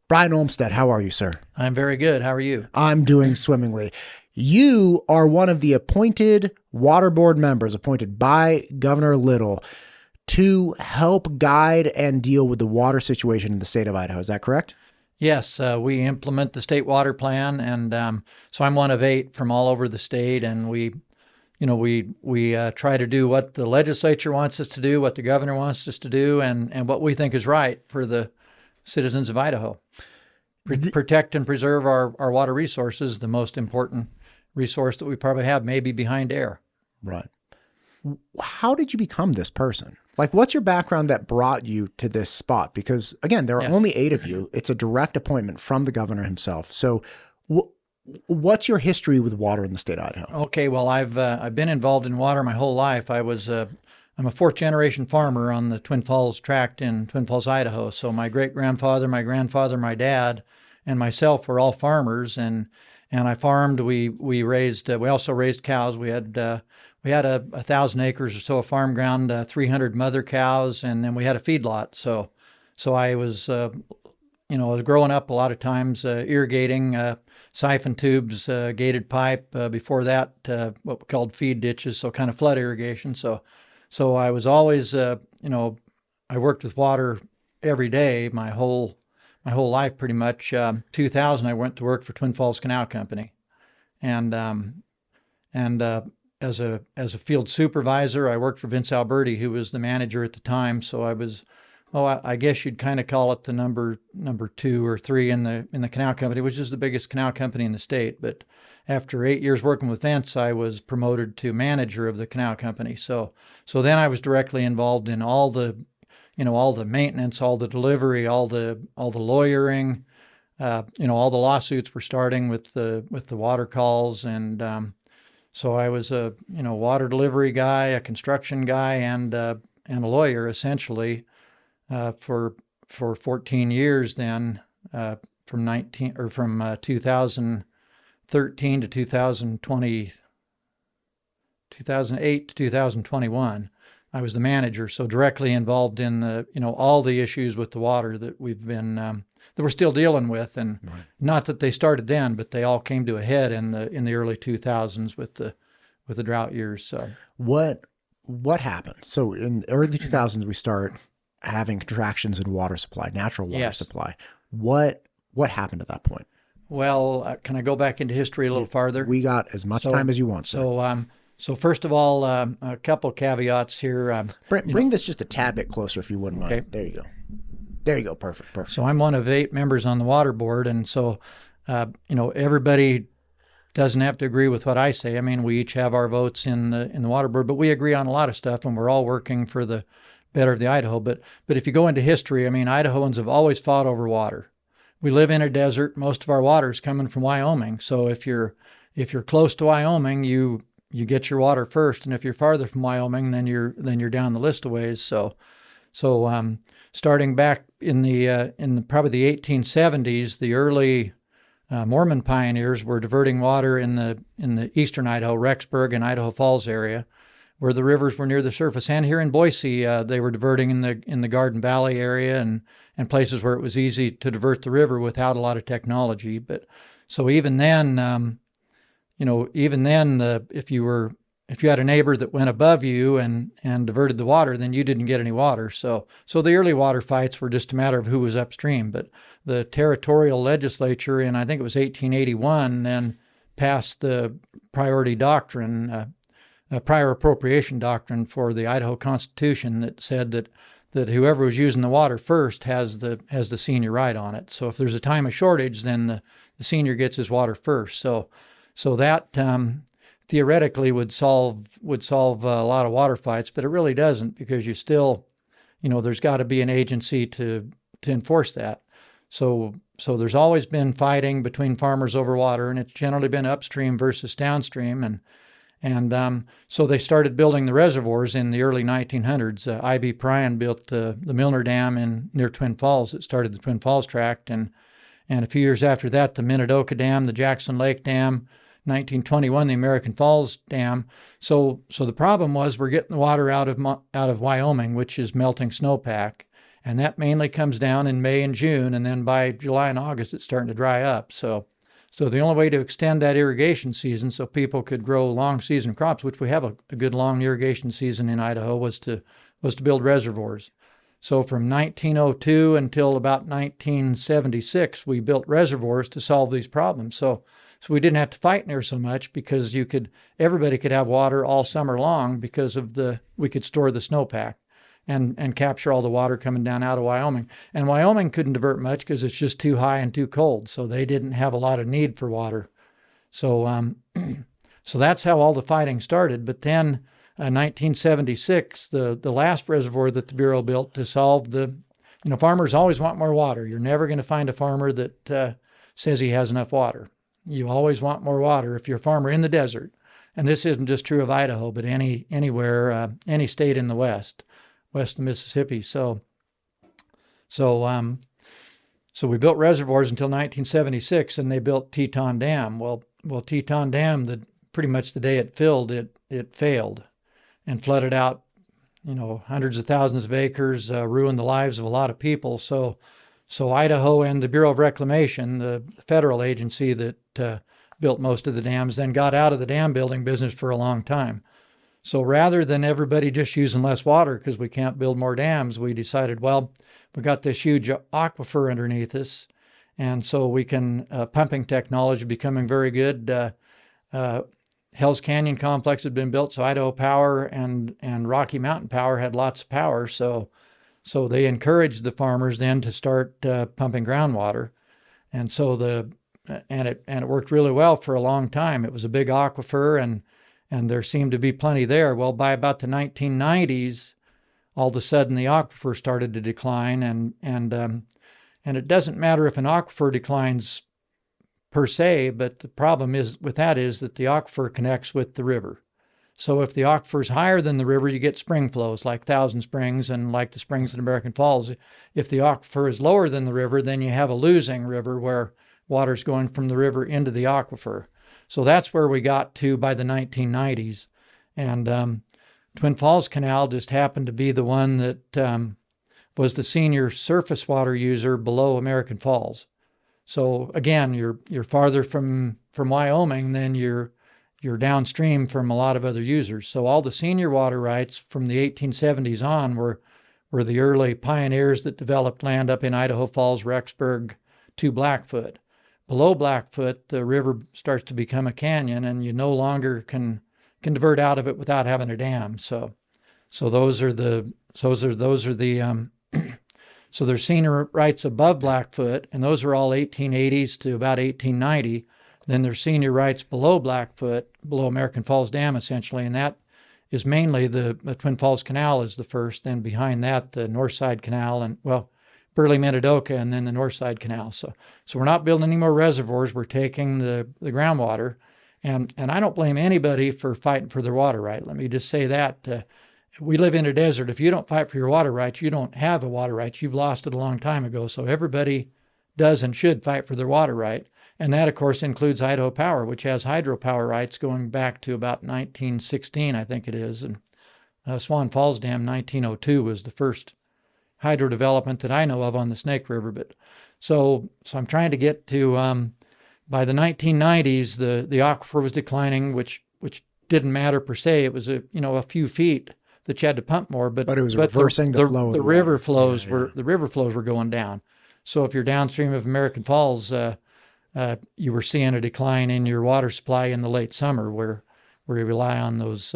Brian Olmstead, how are you, sir? I'm very good. How are you? I'm doing swimmingly. You are one of the appointed water board members appointed by Governor Little to help guide and deal with the water situation in the state of Idaho. Is that correct? Yes, we implement the state water plan, and so I'm one of 8 from all over the state, and we try to do what the legislature wants us to do, what the governor wants us to do, and what we think is right for the citizens of Idaho. Protect and preserve our water resources, the most important resource that we probably have, maybe behind air. Right. How did you become this person? Like, what's your background that brought you to this spot? Because, again, there are only 8 of you. It's a direct appointment from the governor himself. So what's your history with water in the state of Idaho? Okay, well, I've been involved in water my whole life. I'm a 4th-generation farmer on the Twin Falls tract in Twin Falls, Idaho. So my great-grandfather, my grandfather, my dad, and myself were all farmers, and I farmed. We also raised cows. We had 1,000 acres or so of farm ground, 300 mother cows, and then we had a feedlot. So I was, growing up a lot of times irrigating, siphon tubes, gated pipe. Before that, what we called feed ditches, so kind of flood irrigation. So I was always, I worked with water every day, my whole life pretty much. 2000, I went to work for Twin Falls Canal Company, and as a field supervisor, I worked for Vince Alberti, who was the manager at the time. So I was, I guess you'd kind of call it the number 2 or 3 in the canal company, which is the biggest canal company in the state. But after 8 years working with Vince, I was promoted to manager of the canal company. So then I was directly involved in all the maintenance, all the delivery, all the lawyering. All the lawsuits were starting with the water calls, and so I was a water delivery guy, a construction guy, and a lawyer essentially for 14 years. Then from 2013 to 2020, 2008 to 2021. I was the manager, so directly involved in all the issues with the water that we've been that we're still dealing with, and right. Not that they started then, but they all came to a head in the early 2000s with the drought years. So what happened? So in the early 2000s, we start having contractions in water supply, natural water supply. What happened at that point? Well, can I go back into history a little farther? We got as much time as you want, sir. So first of all, a couple caveats here. Bring this just a tad bit closer if you wouldn't mind. Okay. There you go. There you go. Perfect. So I'm one of 8 members on the water board, and so everybody doesn't have to agree with what I say. I mean, we each have our votes in the water board, but we agree on a lot of stuff, and we're all working for the better of the Idaho. But if you go into history, I mean, Idahoans have always fought over water. We live in a desert. Most of our water is coming from Wyoming. So if you're close to Wyoming, you get your water first, and if you're farther from Wyoming, then you're down the list a ways. So starting back in probably the 1870s, the early Mormon pioneers were diverting water in the eastern Idaho, Rexburg and Idaho Falls area, where the rivers were near the surface, and here in Boise, they were diverting in the Garden Valley area and places where it was easy to divert the river without a lot of technology. But so even then. If you had a neighbor that went above you and diverted the water, then you didn't get any water. So the early water fights were just a matter of who was upstream. But the territorial legislature in, I think it was 1881, then passed the priority doctrine, prior appropriation doctrine for the Idaho Constitution that said that whoever was using the water first has the senior right on it. So if there's a time of shortage, then the senior gets his water first. So that theoretically would solve a lot of water fights, but it really doesn't, because you still, there's got to be an agency to enforce that. So there's always been fighting between farmers over water, and it's generally been upstream versus downstream, and so they started building the reservoirs in the early 1900s. I.B. Pryan built the Milner Dam near Twin Falls that started the Twin Falls tract, and a few years after that, the Minidoka Dam, the Jackson Lake Dam. 1921, the American Falls Dam. So the problem was we're getting the water out of Wyoming, which is melting snowpack, And that mainly comes down in May and June, and then by July and August, it's starting to dry up. So the only way to extend that irrigation season so people could grow long season crops, which we have a good long irrigation season in Idaho, was to build reservoirs. So from 1902 until about 1976, we built reservoirs to solve these problems. So we didn't have to fight near so much because everybody could have water all summer long because we could store the snowpack and capture all the water coming down out of Wyoming. And Wyoming couldn't divert much because it's just too high and too cold. So they didn't have a lot of need for water. So that's how all the fighting started. But then 1976, the last reservoir that the Bureau built to solve farmers always want more water. You're never going to find a farmer that says he has enough water. You always want more water if you're a farmer in the desert. And this isn't just true of Idaho, but anywhere, any state in the west of Mississippi. So we built reservoirs until 1976, and they built Teton Dam. Well, Teton Dam, pretty much the day it filled, it failed and flooded out, hundreds of thousands of acres, ruined the lives of a lot of people. So Idaho and the Bureau of Reclamation, the federal agency that built most of the dams, then got out of the dam building business for a long time. So rather than everybody just using less water because we can't build more dams, we decided, well, we got this huge aquifer underneath us, and so we can, pumping technology becoming very good. Hell's Canyon Complex had been built, so Idaho Power and Rocky Mountain Power had lots of power. So they encouraged the farmers then to start pumping groundwater, and it worked really well for a long time. It was a big aquifer, and there seemed to be plenty there. Well, by about the 1990s, all of a sudden the aquifer started to decline, and it doesn't matter if an aquifer declines per se, but the problem is that the aquifer connects with the river. So if the aquifer is higher than the river, you get spring flows like Thousand Springs and like the springs at American Falls. If the aquifer is lower than the river, then you have a losing river where water's going from the river into the aquifer. So that's where we got to by the 1990s. And Twin Falls Canal just happened to be the one that was the senior surface water user below American Falls. So again, you're farther from Wyoming than you're downstream from a lot of other users. So all the senior water rights from the 1870s on were the early pioneers that developed land up in Idaho Falls, Rexburg to Blackfoot. Below Blackfoot, the river starts to become a canyon, and you no longer can divert out of it without having a dam. So those are the so there's senior rights above Blackfoot, and those are all 1880s to about 1890. Then there's senior rights below Blackfoot, below American Falls Dam, essentially, and that is mainly the Twin Falls Canal is the first. Then behind that, the North Side Canal, and Burley Minidoka, and then the North Side Canal. So we're not building any more reservoirs. We're taking the groundwater, and I don't blame anybody for fighting for their water right. Let me just say that. We live in a desert. If you don't fight for your water rights, you don't have a water right. You've lost it a long time ago. So everybody does and should fight for their water right. And that, of course, includes Idaho Power, which has hydropower rights going back to about 1916, I think it is. And Swan Falls Dam, 1902, was the first hydro development that I know of on the Snake River. But so I'm trying to get to, by the 1990s, the aquifer was declining, which didn't matter per se. It was a few feet that you had to pump more, but it was reversing the flow of the river water. Flows the river flows were going down. So if you're downstream of American Falls, you were seeing a decline in your water supply in the late summer, where you rely on those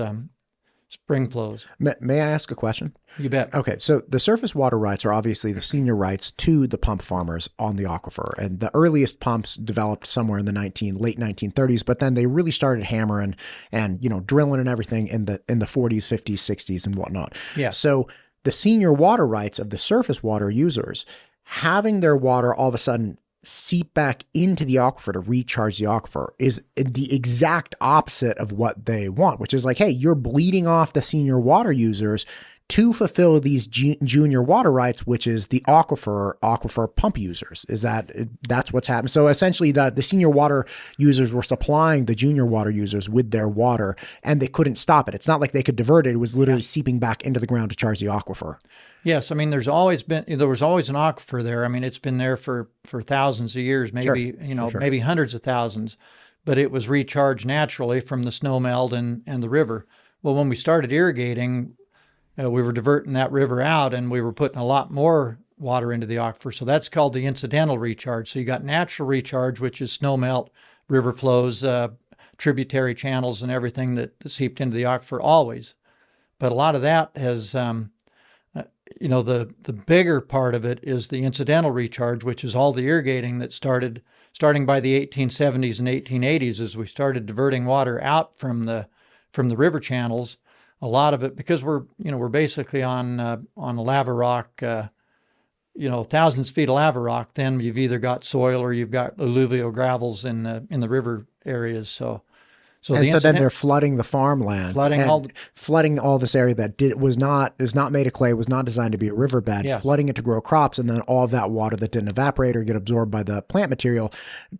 spring flows. May I ask a question? You bet. Okay, so the surface water rights are obviously the senior rights to the pump farmers on the aquifer, and the earliest pumps developed somewhere in the late 1930s, but then they really started hammering and drilling and everything in the 40s, 50s, 60s, and whatnot. Yeah. So the senior water rights of the surface water users, having their water all of a sudden seep back into the aquifer to recharge the aquifer, is the exact opposite of what they want, which is like, hey, you're bleeding off the senior water users to fulfill these junior water rights, which is the aquifer pump users. That's what's happened. So essentially the senior water users were supplying the junior water users with their water, and they couldn't stop it. It's not like they could divert it. It was literally seeping back into the ground to charge the aquifer. Yes, I mean there was always an aquifer there. I mean it's been there for thousands of years, maybe maybe hundreds of thousands, but it was recharged naturally from the snow melt and the river. Well, when we started irrigating, we were diverting that river out, and we were putting a lot more water into the aquifer. So that's called the incidental recharge. So you got natural recharge, which is snow melt, river flows, tributary channels, and everything that seeped into the aquifer always. But a lot of that has, the bigger part of it is the incidental recharge, which is all the irrigating that starting by the 1870s and 1880s, as we started diverting water out from the river channels. A lot of it, because we're basically on a lava rock, thousands of feet of lava rock. Then you've either got soil or you've got alluvial gravels in the river areas. So then they're flooding the farmlands, flooding all this area that is not made of clay, was not designed to be a riverbed, flooding it to grow crops, and then all of that water that didn't evaporate or get absorbed by the plant material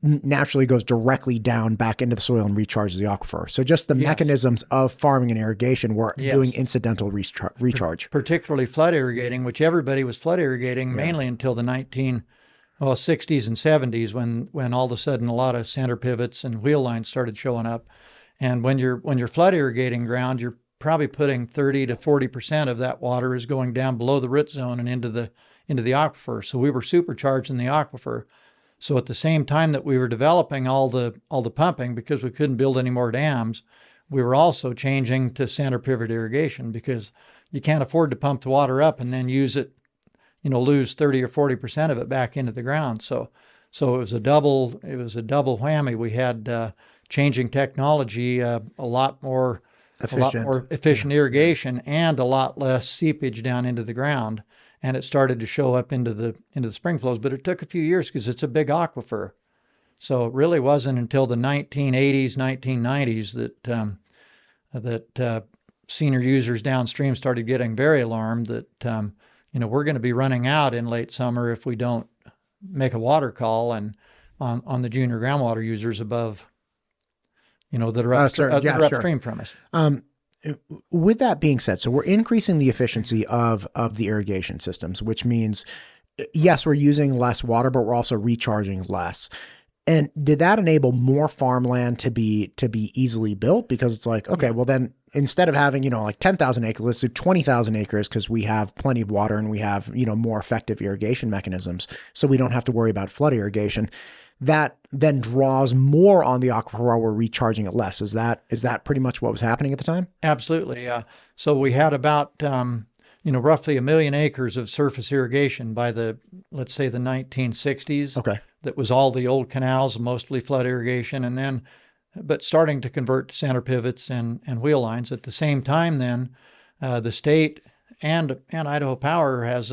naturally goes directly down back into the soil and recharges the aquifer. So just the mechanisms of farming and irrigation were doing incidental recharge. Particularly flood irrigating, which everybody was flood irrigating mainly until the 60s and 70s when all of a sudden a lot of center pivots and wheel lines started showing up. And when you're flood irrigating ground, you're probably putting 30 to 40% of that water is going down below the root zone and into the aquifer. So we were supercharging the aquifer. So at the same time that we were developing all the pumping, because we couldn't build any more dams, we were also changing to center pivot irrigation, because you can't afford to pump the water up and then use it, lose 30 or 40% of it back into the ground. So it was a double whammy. We had changing technology, a lot more efficient irrigation, and a lot less seepage down into the ground. And it started to show up into the spring flows, but it took a few years because it's a big aquifer. So it really wasn't until the 1980s, 1990s that senior users downstream started getting very alarmed that we're going to be running out in late summer if we don't make a water call and on the junior groundwater users above, that are upstream from us. With that being said, so we're increasing the efficiency of the irrigation systems, which means, yes, we're using less water, but we're also recharging less. And did that enable more farmland to be easily built? Because it's like, okay, well then instead of having, 10,000 acres, let's do 20,000 acres because we have plenty of water and we have, more effective irrigation mechanisms. So we don't have to worry about flood irrigation. That then draws more on the aquifer while we're recharging it less. Is that pretty much what was happening at the time? Absolutely. So we had about, roughly 1 million acres of surface irrigation by let's say the 1960s. Okay. That was all the old canals, mostly flood irrigation, but starting to convert to center pivots and wheel lines. At the same time then, the state and Idaho Power has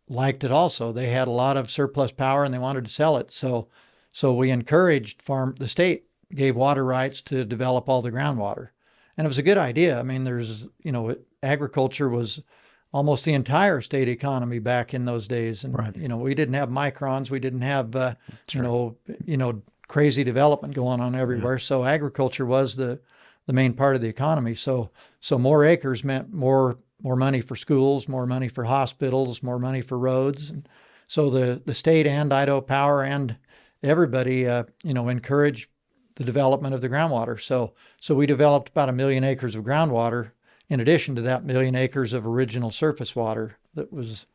liked it also. They had a lot of surplus power and they wanted to sell it. So we encouraged the state gave water rights to develop all the groundwater. And it was a good idea. I mean, agriculture was almost the entire state economy back in those days. And, right. We didn't have microns. We didn't have, crazy development going on everywhere. Yeah. So agriculture was the main part of the economy. So more acres meant more money for schools, more money for hospitals, more money for roads. And so the state and Idaho Power and everybody, encouraged the development of the groundwater. So we developed about 1 million acres of groundwater, in addition to that 1 million acres of original surface water that was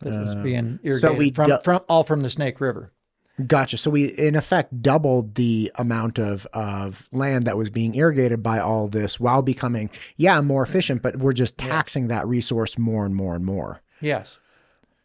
being irrigated from the Snake River. Gotcha. So we, in effect, doubled the amount of land that was being irrigated by all this while becoming, more efficient, but we're just taxing that resource more and more and more. Yes.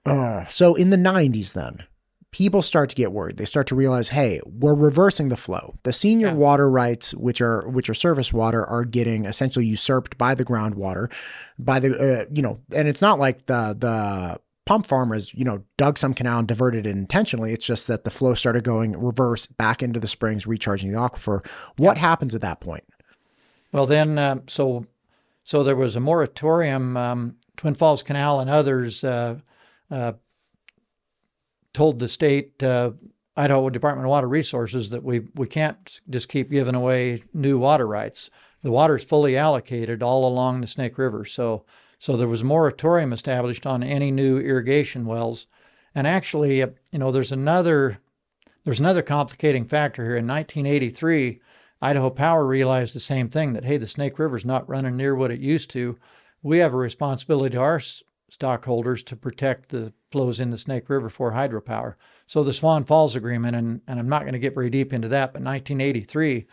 So in the 90s then, people start to get worried. They start to realize, hey, we're reversing the flow. The senior water rights, which are surface water, are getting essentially usurped by the groundwater, by the, and it's not like the pump farmers, dug some canal and diverted it intentionally. It's just that the flow started going reverse back into the springs, recharging the aquifer. What happens at that point? Well, then, so So there was a moratorium. Twin Falls Canal and others told the state, Idaho Department of Water Resources, that we can't just keep giving away new water rights. The water is fully allocated all along the Snake River. So there was a moratorium established on any new irrigation wells. And actually, there's another complicating factor here. In 1983, Idaho Power realized the same thing, that, hey, the Snake River's not running near what it used to. We have a responsibility to our stockholders to protect the flows in the Snake River for hydropower. So the Swan Falls Agreement, and I'm not going to get very deep into that, but 1983,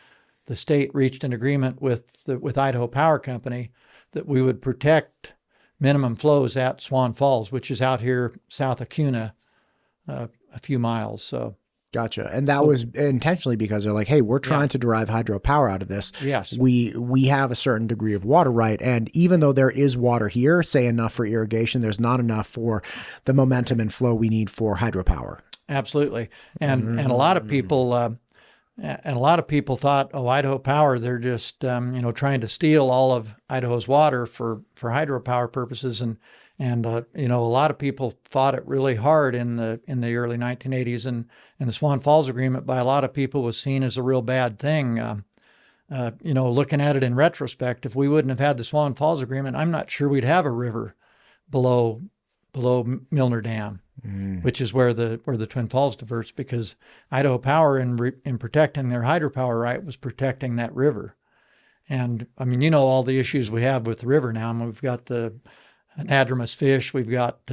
the state reached an agreement with Idaho Power Company that we would protect minimum flows at Swan Falls, which is out here south of Kuna, a few miles. So. Gotcha. And that was intentionally because they're like, hey, we're trying to derive hydropower out of this. Yes. We have a certain degree of water right. And even though there is water here, say enough for irrigation, there's not enough for the momentum and flow we need for hydropower. Absolutely. And a lot of people thought, oh, Idaho Power, they're just trying to steal all of Idaho's water for hydropower purposes. And a lot of people fought it really hard in the early 1980s, and the Swan Falls Agreement by a lot of people was seen as a real bad thing. Looking at it in retrospect, if we wouldn't have had the Swan Falls Agreement, I'm not sure we'd have a river below Milner Dam, which is where the Twin Falls diverts, because Idaho Power in protecting their hydropower right was protecting that river. And I mean, all the issues we have with the river now. I mean, we've got the anadromous fish, we've got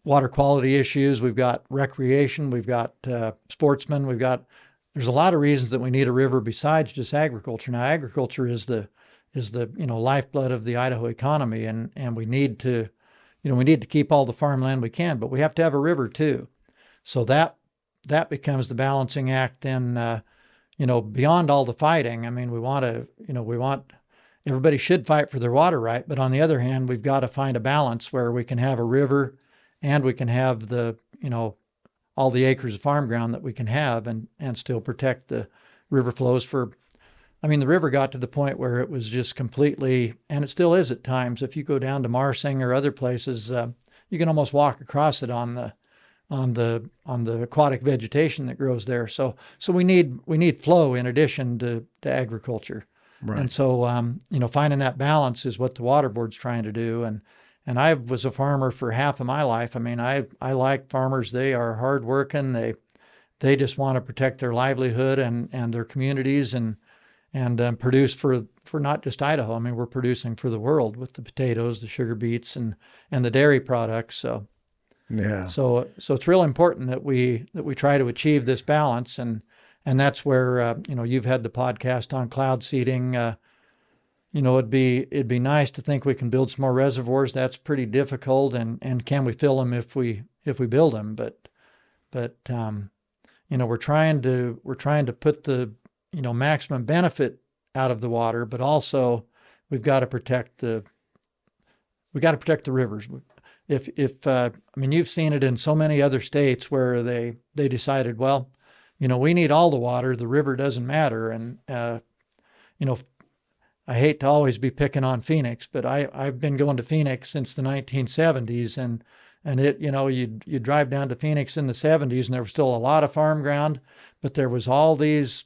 water quality issues, we've got recreation, we've got sportsmen, there's a lot of reasons that we need a river besides just agriculture. Now, agriculture is the lifeblood of the Idaho economy, and we need to keep all the farmland we can, but we have to have a river too. So that becomes the balancing act then, beyond all the fighting. I mean, we want everybody should fight for their water right, but on the other hand, we've got to find a balance where we can have a river and we can have all the acres of farm ground that we can have and still protect the river flows the river got to the point where it was just completely, and it still is at times. If you go down to Marsing or other places, you can almost walk across it on the aquatic vegetation that grows there. So we need flow in addition to agriculture. Right. And so, finding that balance is what the Water Board's trying to do. And I was a farmer for half of my life. I mean, I like farmers. They are hardworking. They just want to protect their livelihood and their communities and produce for not just Idaho. I mean, we're producing for the world with the potatoes, the sugar beets, and the dairy products. So, yeah. So it's real important that we try to achieve this balance. And that's where, you've had the podcast on cloud seeding. It'd be nice to think we can build some more reservoirs. That's pretty difficult. And can we fill them if we build them? But we're trying to put the, maximum benefit out of the water, but also we've got to protect the rivers. You've seen it in so many other states where they decided, well, we need all the water. The river doesn't matter. And, I hate to always be picking on Phoenix, but I've been going to Phoenix since the 1970s. And it, you drive down to Phoenix in the 70s and there was still a lot of farm ground, but there was all these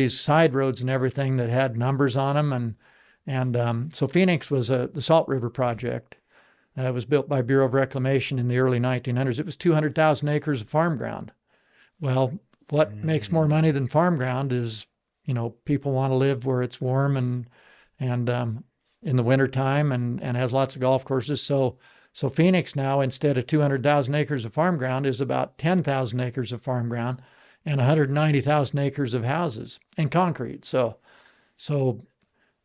side roads and everything that had numbers on them. And so Phoenix was the Salt River Project. It was built by Bureau of Reclamation in the early 1900s. It was 200,000 acres of farm ground. Well, what makes more money than farm ground is, people want to live where it's warm and in the wintertime and has lots of golf courses. So Phoenix now, instead of 200,000 acres of farm ground, is about 10,000 acres of farm ground and 190,000 acres of houses and concrete. So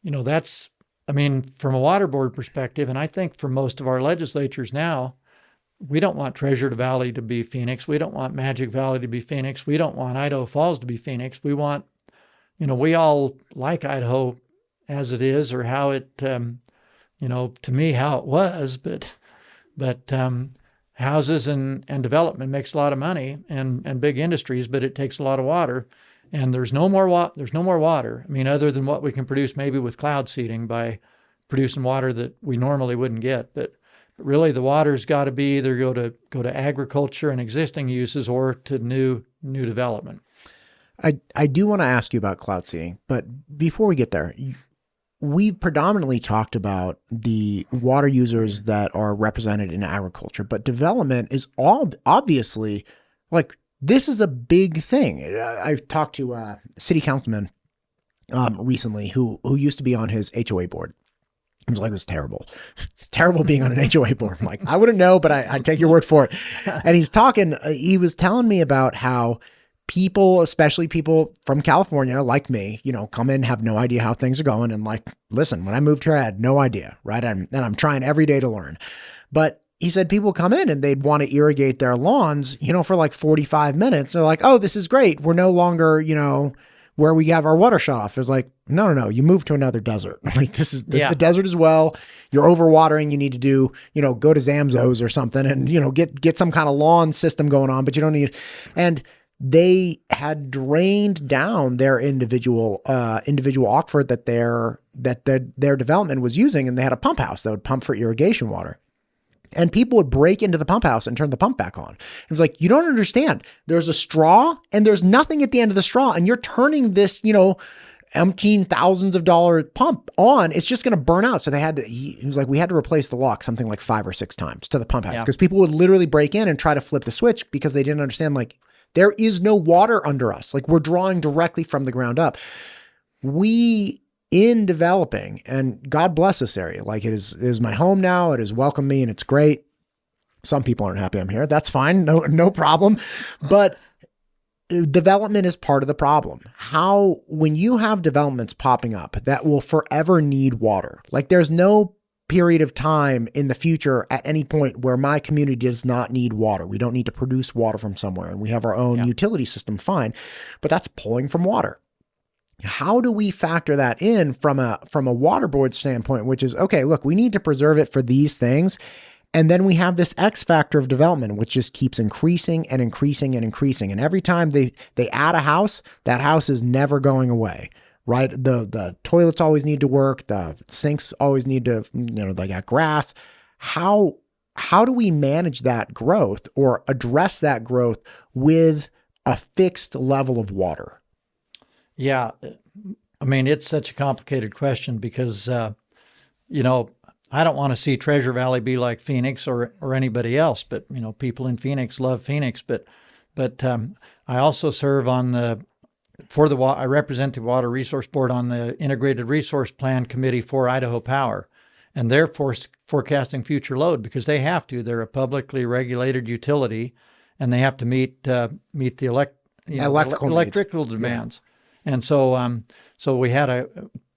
that's, from a water board perspective, and I think for most of our legislatures now, we don't want Treasure Valley to be Phoenix. We don't want Magic Valley to be Phoenix. We don't want Idaho Falls to be Phoenix. We want, we all like Idaho as it is, or how it, to me, how it was, but houses and development makes a lot of money and big industries, but it takes a lot of water. and there's no more water. I mean, other than what we can produce maybe with cloud seeding by producing water that we normally wouldn't get. But really, the water's got to be either go to agriculture and existing uses or to new development. I do want to ask you about cloud seeding, but before we get there, we've predominantly talked about the water users that are represented in agriculture, but development is obviously like, this is a big thing. I've talked to a city councilman recently who used to be on his HOA board. He was like, it was terrible. It's terrible being on an HOA board. I'm like, I wouldn't know, but I take your word for it. And he was telling me about how people, especially people from California like me, come in, have no idea how things are going. And like, listen, when I moved here, I had no idea, right? And I'm trying every day to learn. But he said people come in and they'd want to irrigate their lawns, for like 45 minutes. They're like, oh, this is great. We're no longer, where we have our water shut off. It's like, no, you move to another desert. Like this is the desert as well. You're overwatering. You need to do, go to Zamzows or something and, get some kind of lawn system going on, but you don't need, and they had drained down their individual aquifer that their development was using. And they had a pump house that would pump for irrigation water. And people would break into the pump house and turn the pump back on. It's like, you don't understand. There's a straw and there's nothing at the end of the straw. And you're turning this, umpteen thousands of dollar pump on. It's just going to burn out. So he was like, we had to replace the lock something like 5 or 6 times to the pump house because people would literally break in and try to flip the switch because they didn't understand, like, there is no water under us. Like, we're drawing directly from the ground up. In developing, and God bless this area, like it is my home now. It has welcomed me and it's great. Some people aren't happy I'm here. That's fine. No problem. But development is part of the problem. When you have developments popping up that will forever need water, like there's no period of time in the future at any point where my community does not need water. We don't need to produce water from somewhere and we have our own utility system. Fine. But that's pulling from water. How do we factor that in from a water board standpoint, which is, okay, look, we need to preserve it for these things. And then we have this X factor of development, which just keeps increasing and increasing and increasing. And every time they add a house, that house is never going away, right? The toilets always need to work. The sinks always need to, they got grass. How do we manage that growth or address that growth with a fixed level of water? Yeah. I mean, it's such a complicated question because, I don't want to see Treasure Valley be like Phoenix or anybody else, but, people in Phoenix love Phoenix, but I also serve I represent the Water Resource Board on the Integrated Resource Plan Committee for Idaho Power, and they're forecasting future load because they have to. They're a publicly regulated utility and they have to meet the electrical demands. Yeah. And so we had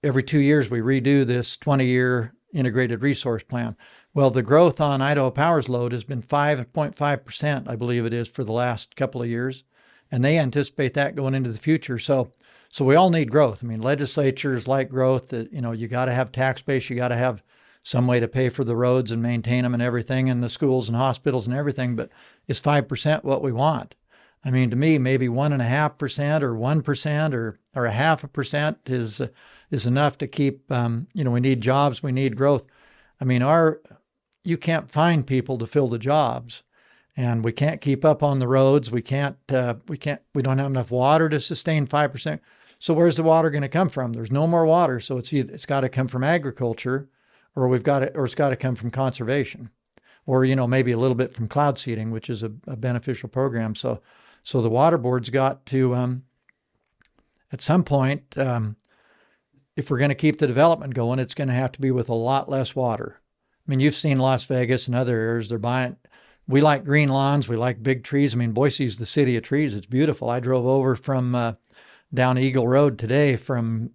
every 2 years we redo this 20-year integrated resource plan. Well, the growth on Idaho Power's load has been 5.5%, I believe it is, for the last couple of years, and they anticipate that going into the future. So we all need growth. I mean, legislatures like growth. That you got to have tax base, you got to have some way to pay for the roads and maintain them and everything, and the schools and hospitals and everything. But is 5% what we want? I mean, to me, maybe 1.5% or 1% or 0.5% is enough to keep. We need jobs, we need growth. I mean, you can't find people to fill the jobs, and we can't keep up on the roads. We don't have enough water to sustain 5%. So where's the water going to come from? There's no more water, so it's got to come from agriculture, or it's got to come from conservation, or maybe a little bit from cloud seeding, which is a beneficial program. So the water board's got to, at some point, if we're going to keep the development going, it's going to have to be with a lot less water. I mean, you've seen Las Vegas and other areas. We like green lawns. We like big trees. I mean, Boise's the city of trees. It's beautiful. I drove over from down Eagle Road today from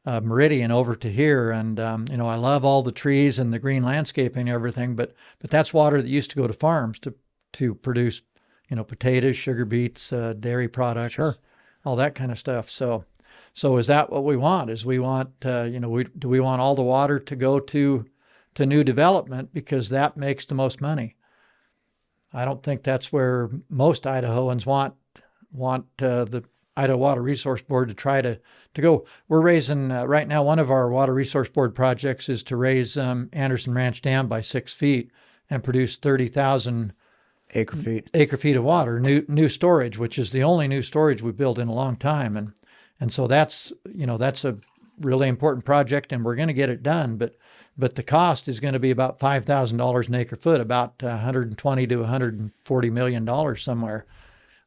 Meridian over to here. And, I love all the trees and the green landscaping and everything. But that's water that used to go to farms to produce potatoes, sugar beets, dairy products, sure, all that kind of stuff. So is that what we want? Do we want all the water to go to new development because that makes the most money? I don't think that's where most Idahoans want the Idaho Water Resource Board to try to go. We're raising, right now, one of our Water Resource Board projects is to raise Anderson Ranch Dam by 6 feet and produce 30,000 acre feet of water, new storage, which is the only new storage we've built in a long time. And so that's a really important project, and we're going to get it done. But the cost is going to be about $5,000 an acre foot, about $120 to $140 million somewhere.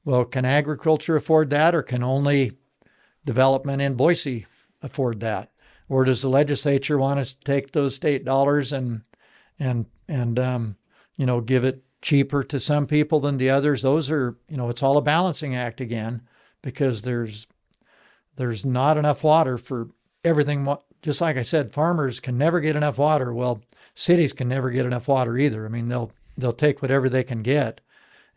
Well, can agriculture afford that, or can only development in Boise afford that? Or does the legislature want us to take those state dollars and give it cheaper to some people than the others? Those are, it's all a balancing act again, because there's not enough water for everything. Just like I said, farmers can never get enough water. Well, cities can never get enough water either. I mean, they'll take whatever they can get.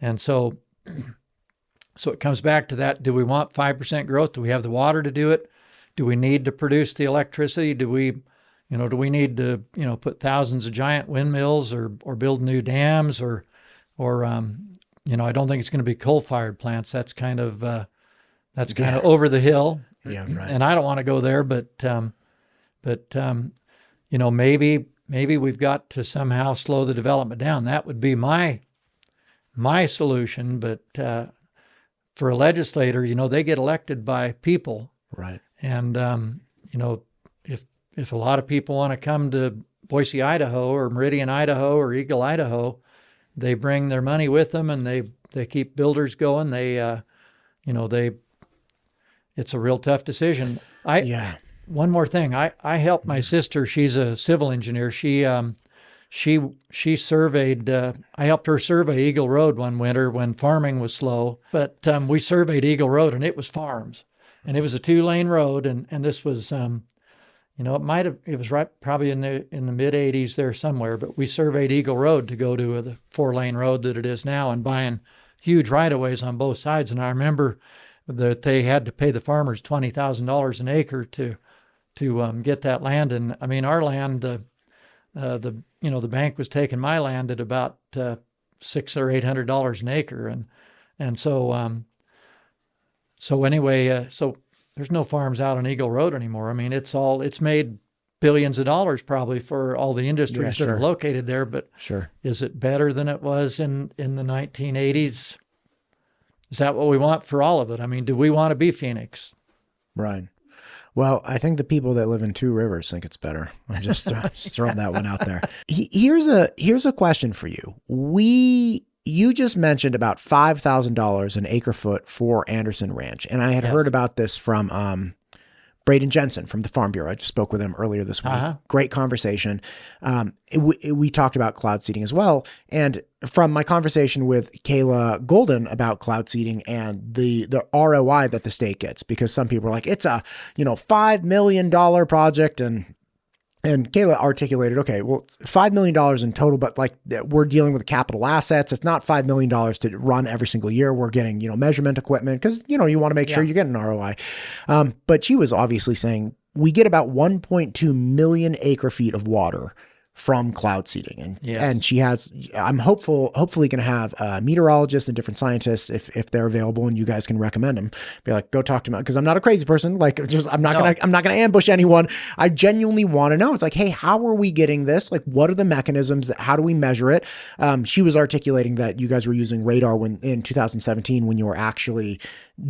And so it comes back to that. Do we want 5% growth? Do we have the water to do it? Do we need to produce the electricity? Do we need to, put thousands of giant windmills or build new dams or I don't think it's going to be coal-fired plants. That's kind of over the hill. Yeah, right. And I don't want to go there, but maybe we've got to somehow slow the development down. That would be my solution. But for a legislator, they get elected by people, right? And if a lot of people want to come to Boise, Idaho, or Meridian, Idaho, or Eagle, Idaho, they bring their money with them, and they keep builders going. It's a real tough decision. One more thing. I helped my sister. She's a civil engineer. She surveyed. I helped her survey Eagle Road one winter when farming was slow. But we surveyed Eagle Road, and it was farms, and it was a 2-lane road. And this was, it was right probably in the mid '80s there somewhere. But we surveyed Eagle Road to go to the 4-lane road that it is now, and buying huge right-of-ways on both sides. And I remember that they had to pay the farmers $20,000 an acre to get that land. And I mean, our land, the bank was taking my land at about $600 or $800 an acre, and so there's no farms out on Eagle Road anymore. I mean, it's made billions of dollars probably for all the industries that are located there. But is it better than it was in the 1980s? Is that what we want for all of it? I mean, do we want to be Phoenix? Right. Well, I think the people that live in Two Rivers think it's better. I'm just throwing that one out there. Here's a question for you. You just mentioned about $5,000 an acre foot for Anderson Ranch, and I had heard about this from Braden Jensen from the Farm Bureau. I just spoke with him earlier this week. Great conversation. We talked about cloud seeding as well. And from my conversation with Kayla Golden about cloud seeding and the ROI that the state gets, because some people are like, it's a $5 million project, and Kayla articulated, okay, well, $5 million in total, but like we're dealing with capital assets. It's not $5 million to run every single year. We're getting, measurement equipment because, you want to make sure you get an ROI. But she was obviously saying we get about 1.2 million acre feet of water from cloud seeding. And she has, I'm hopefully going to have meteorologists and different scientists if they're available and you guys can recommend them. Be like, go talk to them. Cause I'm not a crazy person. Like I'm not going to ambush anyone. I genuinely want to know. It's like, hey, how are we getting this? Like, what are the mechanisms how do we measure it? She was articulating that you guys were using radar in 2017 when you were actually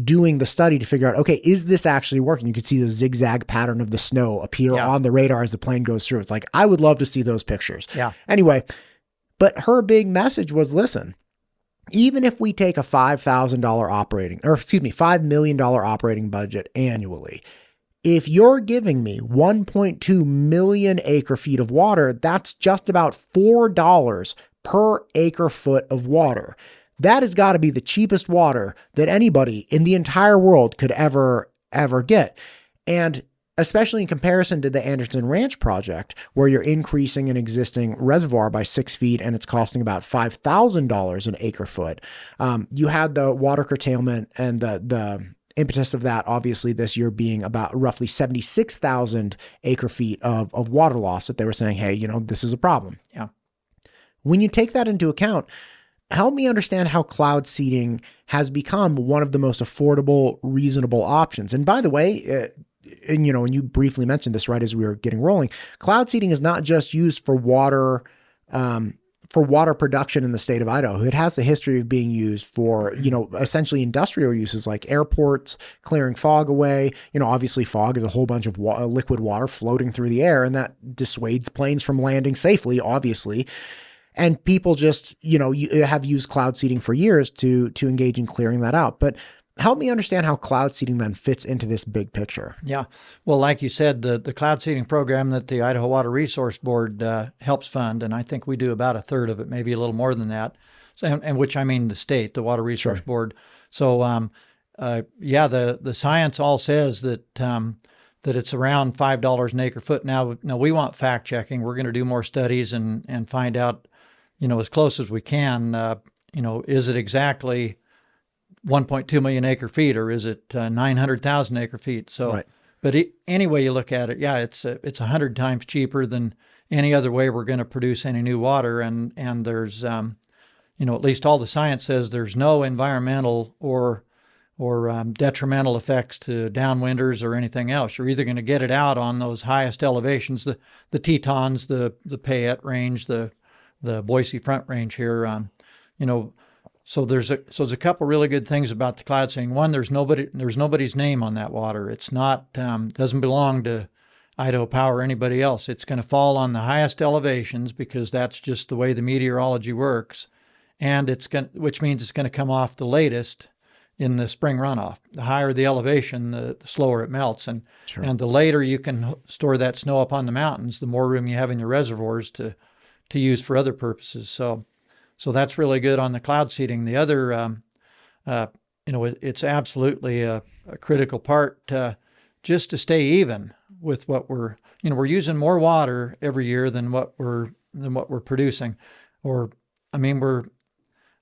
doing the study to figure out, okay, is this actually working? You could see the zigzag pattern of the snow appear on the radar as the plane goes through. It's like, I would love to see those pictures. Yeah. Anyway, but her big message was, listen, even if we take a $5 million operating budget annually, if you're giving me 1.2 million acre feet of water, that's just about $4 per acre foot of water. That has got to be the cheapest water that anybody in the entire world could ever get. And especially in comparison to the Anderson Ranch project, where you're increasing an existing reservoir by 6 feet and it's costing about $5,000 an acre foot. You had the water curtailment and the impetus of that, obviously this year being about roughly 76,000 acre feet of water loss that they were saying, hey, this is a problem. Yeah. When you take that into account, help me understand how cloud seeding has become one of the most affordable, reasonable options. And by the way, and you briefly mentioned this right as we were getting rolling, cloud seeding is not just used for water production in the state of Idaho. It has a history of being used for, essentially industrial uses like airports, clearing fog away. Obviously fog is a whole bunch of liquid water floating through the air, and that dissuades planes from landing safely, obviously. And people just, have used cloud seeding for years to engage in clearing that out. But help me understand how cloud seeding then fits into this big picture. Yeah. Well, like you said, the cloud seeding program that the Idaho Water Resource Board helps fund, and I think we do about a third of it, maybe a little more than that, and which I mean the state, the Water Resource Board. So, the science all says that it's around $5 an acre foot. Now we want fact checking. We're going to do more studies and find out, as close as we can, is it exactly 1.2 million acre feet, or is it 900,000 acre feet? So, right. But any way you look at it, it's 100 times cheaper than any other way we're going to produce any new water. And there's, at least all the science says there's no environmental or detrimental effects to downwinders or anything else. You're either going to get it out on those highest elevations, the Tetons, the Payette Range, the Boise Front Range here, So there's a couple really good things about the cloud seeding. One, there's nobody's name on that water. It's not doesn't belong to Idaho Power or anybody else. It's going to fall on the highest elevations because that's just the way the meteorology works, and which means it's going to come off the latest in the spring runoff. The higher the elevation, the slower it melts, and the later you can store that snow up on the mountains, the more room you have in your reservoirs to use for other purposes. So that's really good on the cloud seeding. The other, it's absolutely a critical part just to stay even with what we're using more water every year than what we're producing.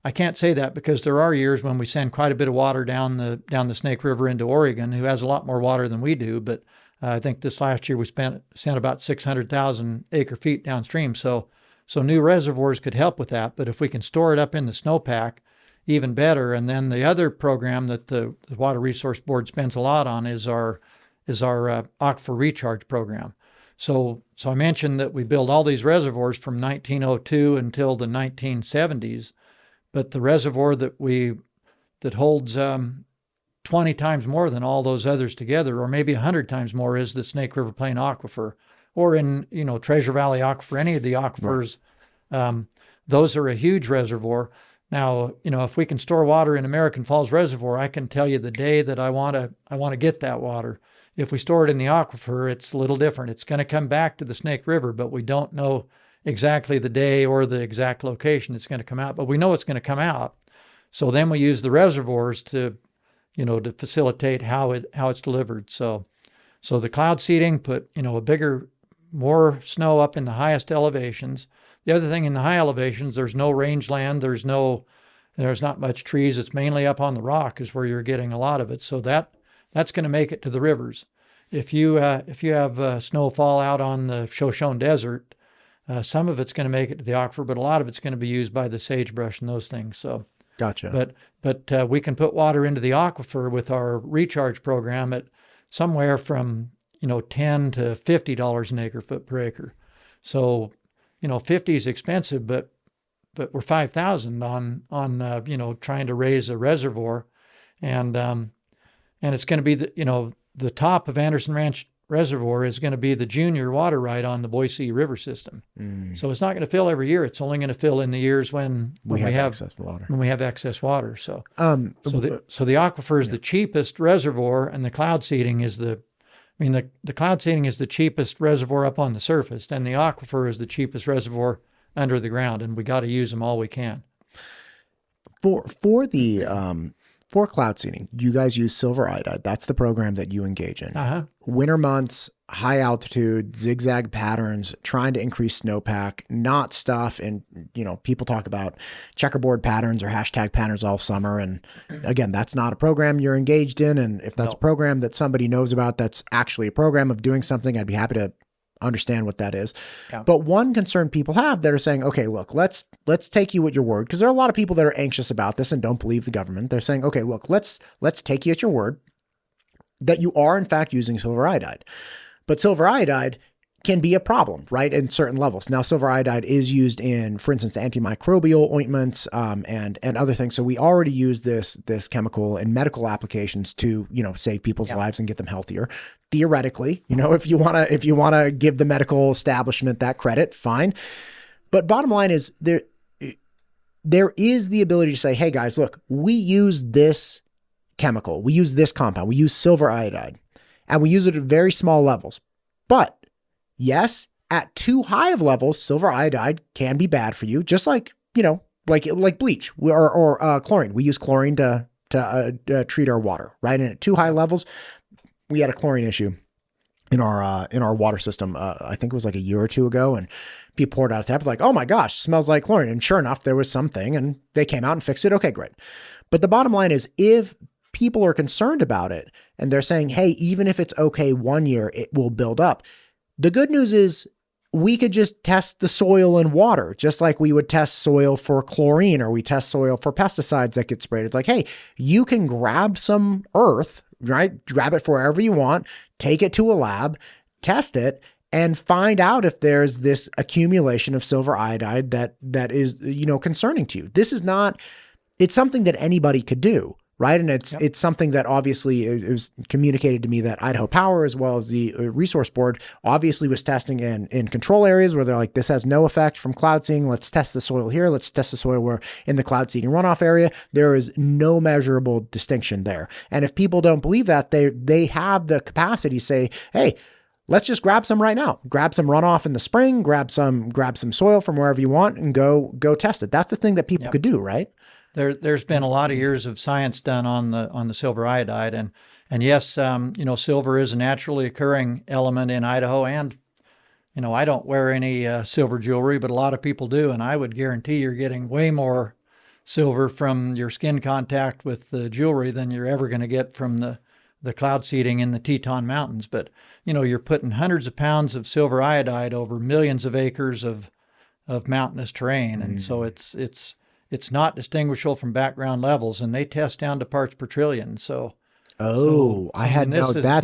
I can't say that because there are years when we send quite a bit of water down the Snake River into Oregon, who has a lot more water than we do. But I think this last year we sent about 600,000 acre feet downstream. So new reservoirs could help with that, but if we can store it up in the snowpack, even better. And then the other program that the Water Resource Board spends a lot on is our aquifer recharge program. So I mentioned that we built all these reservoirs from 1902 until the 1970s, but the reservoir that holds 20 times more than all those others together, or maybe 100 times more, is the Snake River Plain Aquifer. Or in, Treasure Valley Aquifer, any of the aquifers, those are a huge reservoir. Now, if we can store water in American Falls Reservoir, I can tell you the day that I want to get that water. If we store it in the aquifer, it's a little different. It's going to come back to the Snake River, but we don't know exactly the day or the exact location it's going to come out. But we know it's going to come out. So then we use the reservoirs to facilitate how it's delivered. So the cloud seeding put, more snow up in the highest elevations. The other thing, in the high elevations, there's no rangeland. There's not much trees. It's mainly up on the rock is where you're getting a lot of it. So that's going to make it to the rivers. If you have snowfall out on the Shoshone Desert, some of it's going to make it to the aquifer, but a lot of it's going to be used by the sagebrush and those things. So gotcha. But we can put water into the aquifer with our recharge program at somewhere from $10 to $50 an acre foot per acre. So, 50 is expensive, but we're 5,000 on trying to raise a reservoir, and it's going to be the top of Anderson Ranch Reservoir is going to be the junior water right on the Boise River system. So it's not going to fill every year. It's only going to fill in the years when we have excess water. When we have excess water. So the aquifer is the cheapest reservoir, and the cloud seeding is the cloud seeding is the cheapest reservoir up on the surface, and the aquifer is the cheapest reservoir under the ground, and we got to use them all we can. For cloud seeding, you guys use silver iodide. That's the program that you engage in. Winter months, high altitude, zigzag patterns, trying to increase snowpack, not stuff. And, people talk about checkerboard patterns or hashtag patterns all summer. And again, that's not a program you're engaged in. And if that's a program that somebody knows about, that's actually a program of doing something, I'd be happy to understand what that is. Yeah. But one concern people have that are saying, okay, look, let's take you at your word. Because there are a lot of people that are anxious about this and don't believe the government. They're saying, okay, look, let's take you at your word that you are in fact using silver iodide. But silver iodide can be a problem, right, in certain levels. Now, silver iodide is used in, for instance, antimicrobial ointments and other things. So we already use this chemical in medical applications to, save people's lives and get them healthier. Theoretically, if you wanna give the medical establishment that credit, fine. But bottom line is there is the ability to say, hey guys, look, we use this chemical, we use this compound, we use silver iodide, and we use it at very small levels. But yes, at too high of levels, silver iodide can be bad for you, just like, like bleach or chlorine. We use chlorine to treat our water, right? And at too high levels, we had a chlorine issue in our water system. I think it was like a year or two ago, and people poured out a tap like, oh my gosh, it smells like chlorine. And sure enough, there was something, and they came out and fixed it. Okay, great. But the bottom line is, if people are concerned about it and they're saying, hey, even if it's okay 1 year, it will build up. The good news is we could just test the soil and water, just like we would test soil for chlorine or we test soil for pesticides that get sprayed. It's like, hey, you can grab some earth, right? Grab it for wherever you want, take it to a lab, test it, and find out if there's this accumulation of silver iodide that is, concerning to you. This is not, it's something that anybody could do. Right. And it's something that obviously it was communicated to me that Idaho Power, as well as the resource board, obviously was testing in control areas where they're like, this has no effect from cloud seeding. Let's test the soil here. Let's test the soil where in the cloud seeding runoff area, there is no measurable distinction there. And if people don't believe that, they have the capacity to say, hey, let's just grab some right now. Grab some runoff in the spring, grab some soil from wherever you want and go test it. That's the thing that people could do, right? There's been a lot of years of science done on the silver iodide, and yes, silver is a naturally occurring element in Idaho, and I don't wear any silver jewelry, but a lot of people do, and I would guarantee you're getting way more silver from your skin contact with the jewelry than you're ever going to get from the cloud seeding in the Teton Mountains. But you're putting hundreds of pounds of silver iodide over millions of acres of mountainous terrain, and so it's not distinguishable from background levels, and they test down to parts per trillion. That's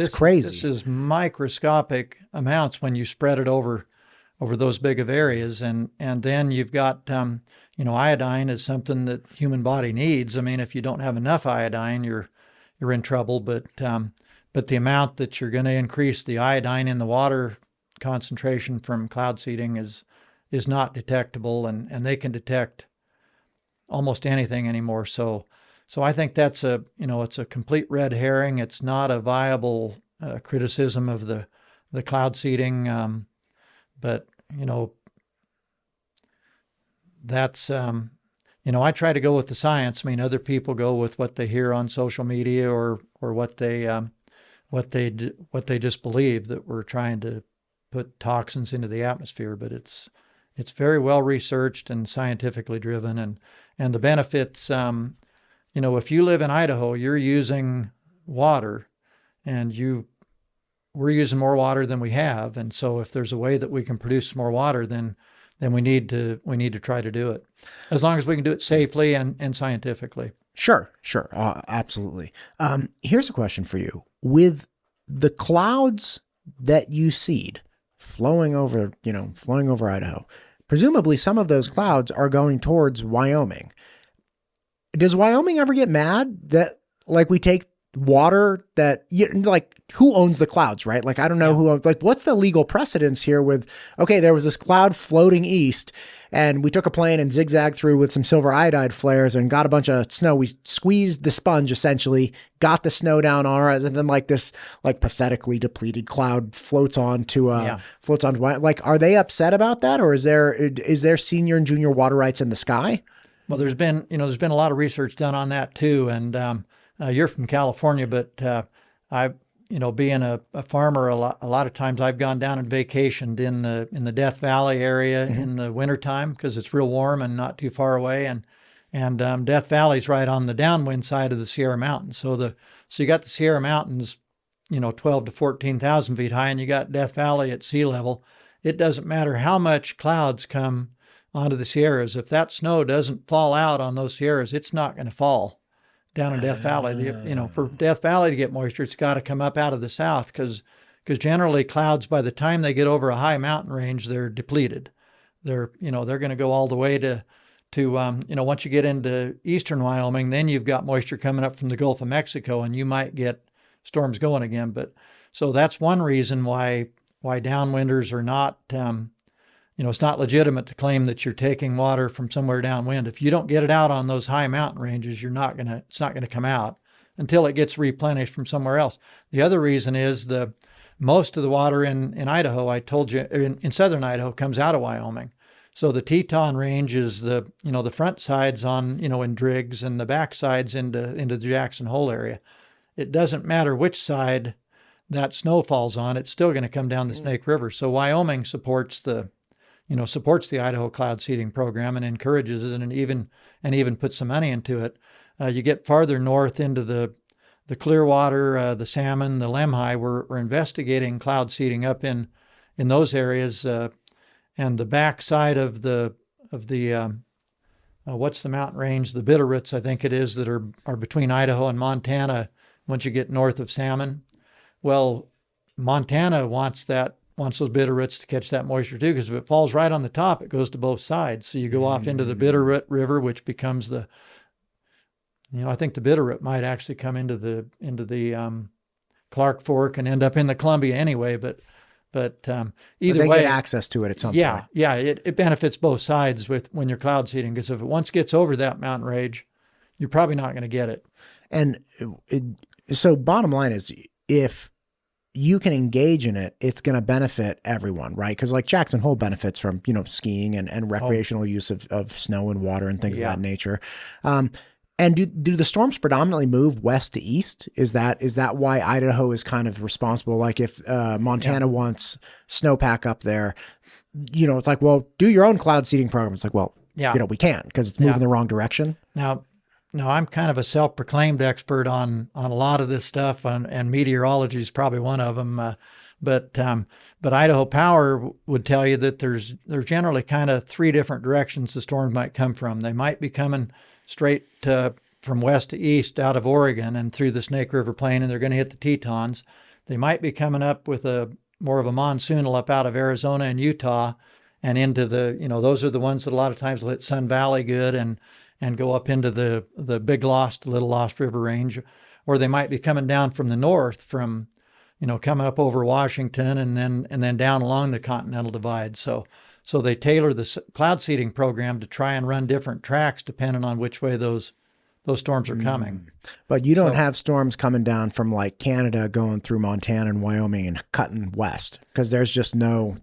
crazy. This is microscopic amounts when you spread it over those big of areas, and then you've got iodine is something that human body needs. I mean, if you don't have enough iodine, you're in trouble. But the amount that you're going to increase the iodine in the water concentration from cloud seeding is not detectable, and they can detect almost anything anymore. So I think that's it's a complete red herring. It's not a viable criticism of the cloud seeding. But that's, I try to go with the science. I mean, other people go with what they hear on social media or what they just believe, that we're trying to put toxins into the atmosphere, but it's very well researched and scientifically driven, and the benefits, if you live in Idaho, you're using water, and we're using more water than we have. And so if there's a way that we can produce more water, then we need to try to do it, as long as we can do it safely and scientifically. Sure. Absolutely. Here's a question for you. With the clouds that you seed flowing over Idaho, presumably some of those clouds are going towards Wyoming. Does Wyoming ever get mad that, like, we take water that, who owns the clouds, right? Like, I don't know who, what's the legal precedence here with, okay, there was this cloud floating east and we took a plane and zigzagged through with some silver iodide flares and got a bunch of snow. We squeezed the sponge, essentially, got the snow down on us, and then this pathetically depleted cloud floats on to are they upset about that? Or is there senior and junior water rights in the sky? Well, there's been a lot of research done on that too. And, you're from California, but being a farmer, a lot of times I've gone down and vacationed in the Death Valley area in the wintertime because it's real warm and not too far away. And Death Valley's right on the downwind side of the Sierra Mountains. So you got the Sierra Mountains, 12 to 14,000 feet high and you got Death Valley at sea level, it doesn't matter how much clouds come onto the Sierras. If that snow doesn't fall out on those Sierras, it's not going to fall down in Death Valley. For Death Valley to get moisture, it's got to come up out of the south because generally clouds, by the time they get over a high mountain range, they're depleted. They're going to go all the way to once you get into eastern Wyoming, then you've got moisture coming up from the Gulf of Mexico and you might get storms going again. But so that's one reason why downwinders are not, it's not legitimate to claim that you're taking water from somewhere downwind. If you don't get it out on those high mountain ranges, it's not going to come out until it gets replenished from somewhere else. The other reason is most of the water in Idaho, I told you, in southern Idaho, comes out of Wyoming. So the Teton Range is the front sides in Driggs and the back sides into the Jackson Hole area. It doesn't matter which side that snow falls on, it's still going to come down the Snake River. So Wyoming supports the Idaho cloud seeding program and encourages it and even puts some money into it. You get farther north into the Clearwater, the Salmon, the Lemhi, we're investigating cloud seeding up in those areas, and the back side of the what's the mountain range? The Bitterroots, I think it is, that are between Idaho and Montana. Once you get north of Salmon, well, Montana wants those Bitterroots to catch that moisture too, because if it falls right on the top, it goes to both sides. So you go off into the Bitterroot River, which becomes I think the Bitterroot might actually come into the Clark Fork and end up in the Columbia anyway. But either they way, get access to it at some point. Yeah, it benefits both sides when you're cloud seeding, because if it once gets over that mountain range, you're probably not going to get it. And so bottom line is, if you can engage in it, it's going to benefit everyone, right? Because like Jackson Hole benefits from, skiing and recreational use of snow and water and things of that nature. And do the storms predominantly move west to east? Is that why Idaho is kind of responsible? Like if Montana wants snowpack up there, it's like, well, do your own cloud seeding program. It's like, well, we can't because it's moving the wrong direction. Now, I'm kind of a self-proclaimed expert on a lot of this stuff, and meteorology is probably one of them. But Idaho Power would tell you that there's generally kind of three different directions the storms might come from. They might be coming straight from west to east out of Oregon and through the Snake River Plain, and they're going to hit the Tetons. They might be coming up with more of a monsoonal up out of Arizona and Utah and into those are the ones that a lot of times will hit Sun Valley good and go up into the Big Lost, Little Lost River Range. Or they might be coming down from the north from, coming up over Washington and then down along the Continental Divide. So they tailor the cloud seeding program to try and run different tracks depending on which way those storms are coming. But you don't have storms coming down from like Canada going through Montana and Wyoming and cutting west because there's no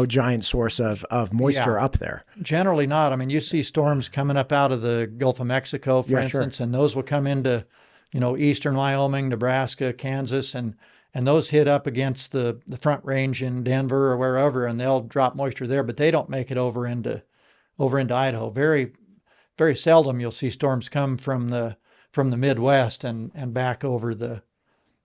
giant source of moisture up there. Generally not. I mean, you see storms coming up out of the Gulf of Mexico, for instance, and those will come into, eastern Wyoming, Nebraska, Kansas, and those hit up against the Front Range in Denver or wherever, and they'll drop moisture there, but they don't make it over into Idaho. Very, very seldom you'll see storms come from the Midwest and back over the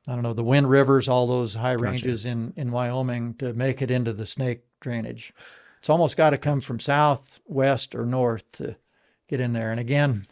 Wind Rivers, all those high ranges in Wyoming to make it into the Snake drainage. It's almost got to come from south, west, or north to get in there. And again,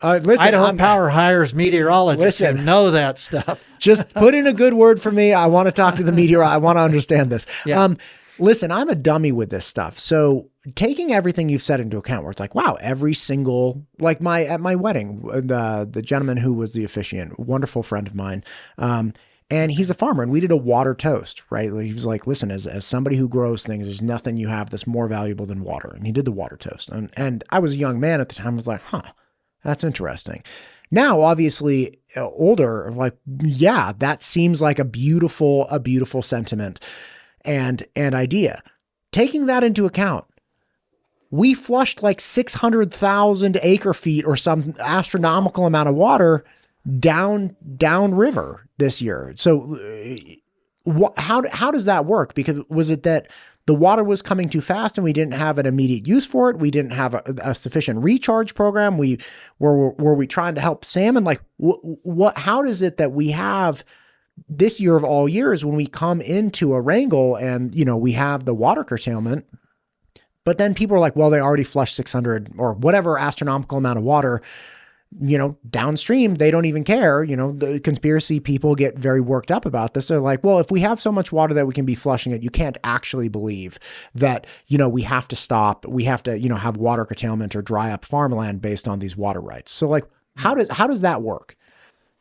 Idaho Power hires meteorologists who know that stuff. Just put in a good word for me. I want to talk to the meteorologist. I want to understand this. Yeah. Listen, I'm a dummy with this stuff. So taking everything you've said into account, where it's like, wow, every single, like at my wedding, the gentleman who was the officiant, wonderful friend of mine, and he's a farmer, and we did a water toast, right? He was like, listen, as somebody who grows things, there's nothing you have that's more valuable than water. And he did the water toast. And I was a young man at the time. I was like, that's interesting. Now, obviously, older, like, yeah, that seems like a beautiful sentiment and idea. Taking that into account, we flushed like 600,000 acre feet or some astronomical amount of water down river this year. So how does that work? Because was it that the water was coming too fast and we didn't have an immediate use for it? We didn't have a sufficient recharge program. Were we trying to help salmon? Like how does it that we have this year of all years, when we come into a wrangle and, we have the water curtailment, but then people are like, well, they already flushed 600 or whatever astronomical amount of water, downstream. They don't even care. The conspiracy people get very worked up about this. They're like, well, if we have so much water that we can be flushing it, you can't actually believe that, we have to stop. We have to, have water curtailment or dry up farmland based on these water rights. So like, how does that work?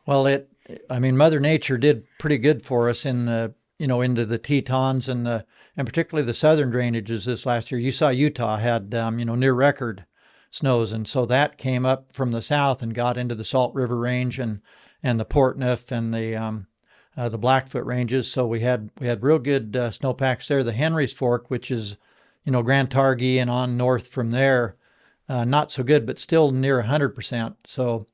Well, Mother Nature did pretty good for us in the, into the Tetons and particularly the southern drainages this last year. You saw Utah had, near record snows. And so that came up from the south and got into the Salt River Range and the Portneuf and the Blackfoot ranges. So we had real good snowpacks there. The Henry's Fork, which is, Grand Targhee and on north from there, not so good, but still near 100%. So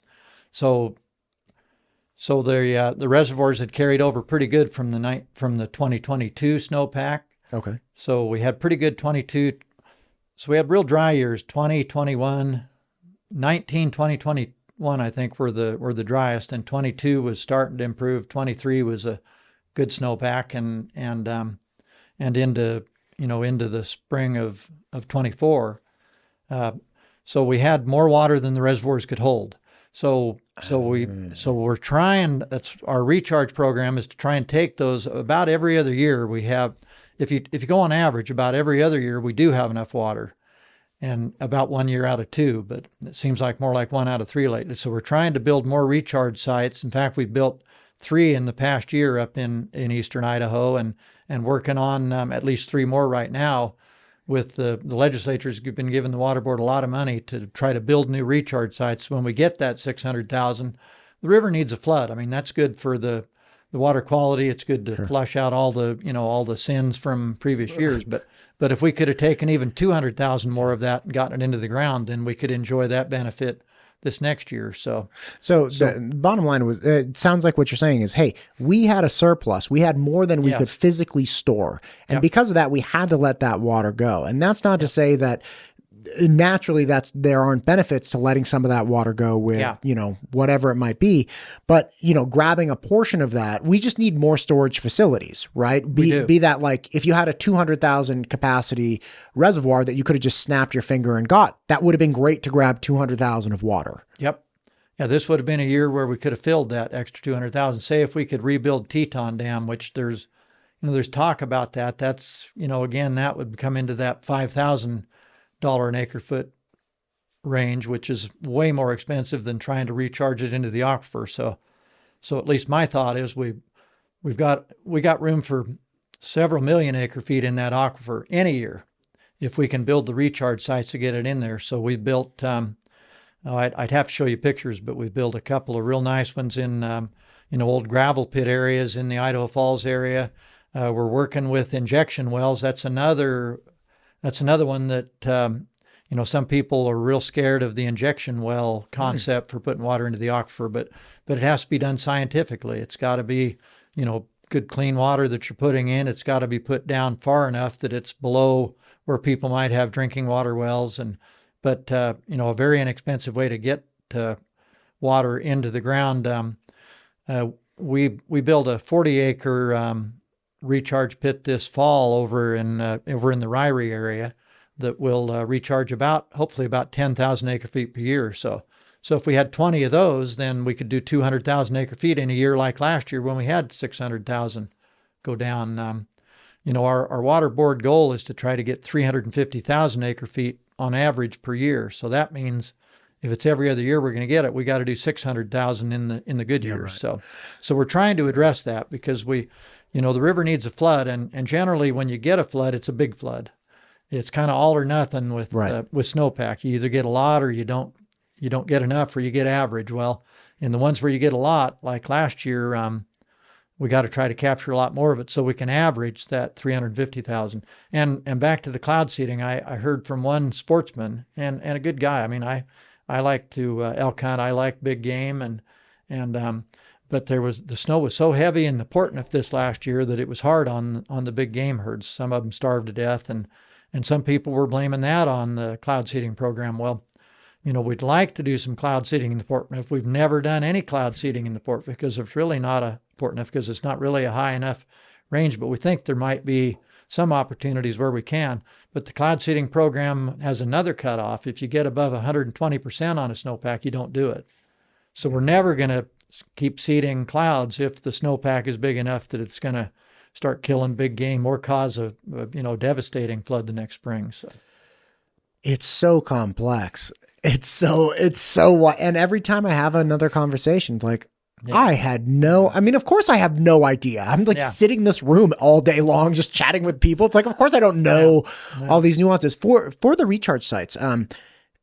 the reservoirs had carried over pretty good from the 2022 snowpack. Okay. So we had pretty good 22. So we had real dry years, 20, 21, 19, 20, 21, I think were the driest, and 22 was starting to improve. 23 was a good snowpack, and into the spring of 24. So we had more water than the reservoirs could hold. So we're trying. That's our recharge program, is to try and take those about every other year. We have, if you go on average, about every other year we do have enough water, and about 1 year out of 2, but it seems like more like 1 out of 3 lately. So we're trying to build more recharge sites. In fact, we've built 3 in the past year up in eastern Idaho, and working on at least 3 more right now. With the legislatures have been giving the water board a lot of money to try to build new recharge sites. When we get that 600,000, the river needs a flood. That's good for the water quality. It's good to flush out all the sins from previous years. But if we could have taken even 200,000 more of that and gotten it into the ground, then we could enjoy that benefit this next year. So the bottom line was, it sounds like what you're saying is, hey, we had a surplus. We had more than we could physically store. And because of that, we had to let that water go. And that's not to say that naturally there aren't benefits to letting some of that water go with, whatever it might be. But, grabbing a portion of that, we just need more storage facilities, right? Be that like, if you had a 200,000 capacity reservoir that you could have just snapped your finger and got, that would have been great to grab 200,000 of water. Yep. Yeah, this would have been a year where we could have filled that extra 200,000. Say if we could rebuild Teton Dam, which there's talk about that. That's, again, that would come into that $5,000 an acre foot range, which is way more expensive than trying to recharge it into the aquifer. So at least my thought is we got room for several million acre feet in that aquifer any year if we can build the recharge sites to get it in there. So we built, I'd have to show you pictures, but we've built a couple of real nice ones in old gravel pit areas in the Idaho Falls area. We're working with injection wells. That's another one that, some people are real scared of the injection well concept for putting water into the aquifer, but it has to be done scientifically. It's got to be, good clean water that you're putting in. It's got to be put down far enough that it's below where people might have drinking water wells. But a very inexpensive way to get water into the ground. We built a 40-acre recharge pit this fall over in the Ryrie area that will recharge hopefully about 10,000 acre feet per year. So if we had 20 of those, then we could do 200,000 acre feet in a year like last year when we had 600,000 go down. Our water board goal is to try to get 350,000 acre feet on average per year. So that means if it's every other year we're going to get it, we got to do 600,000 in the good years. Right. So we're trying to address that because the river needs a flood, and generally when you get a flood, it's a big flood. It's kind of all or nothing with snowpack. You either get a lot or you don't get enough, or you get average. Well, in the ones where you get a lot, like last year, we got to try to capture a lot more of it so we can average that 350,000. And back to the cloud seeding, I heard from one sportsman and a good guy. I like to elk hunt. I like big game, but the snow was so heavy in the Portneuf this last year that it was hard on the big game herds. Some of them starved to death, and some people were blaming that on the cloud seeding program. Well, we'd like to do some cloud seeding in the Port Enough. We've never done any cloud seeding in the Port because it's really not a Port Enough because it's not really a high enough range, but we think there might be some opportunities where we can. But the cloud seeding program has another cutoff. If you get above 120% on a snowpack, you don't do it. So we're never going to keep seeding clouds if the snowpack is big enough that it's going to start killing big game or cause a devastating flood the next spring. So it's so complex. It's so and every time I have another conversation, it's like, of course I have no idea. I'm like sitting in this room all day long, just chatting with people. It's like, of course I don't know all these nuances for the recharge sites.